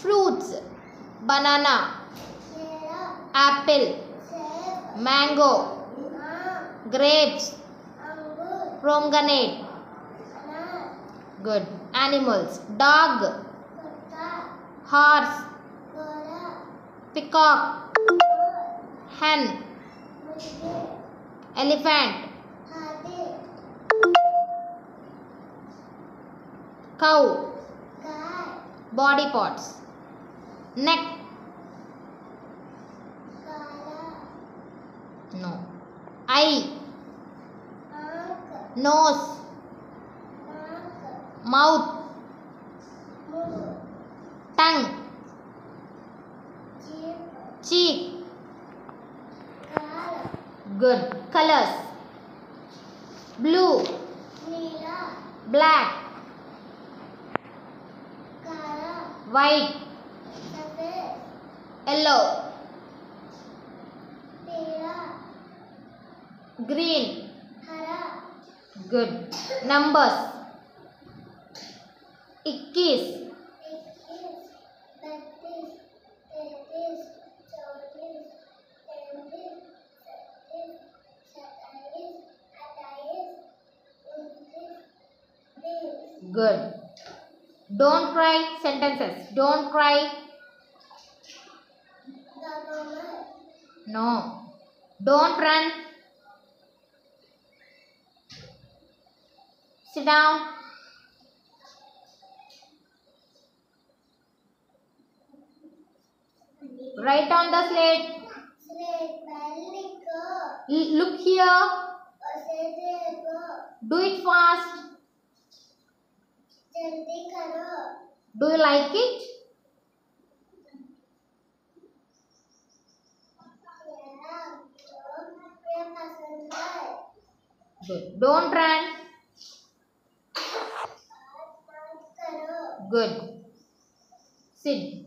Fruits. Banana. Apple. Mango. Grapes. Pomegranate. Good. Animals. Dog. Horse. Peacock. Hen. Elephant. Cow. Body parts. Neck. No. Eye. Nose. Mouth. Tongue. Cheek. Good. Colors. Blue. Black. White. Yellow. Green. Good. Numbers. 21, Good. Don't cry sentences. Don't cry. No. Don't run. Sit down. Write on the slate. Look here. Do it fast. Do you like it? Good. Don't run. Good. Sit.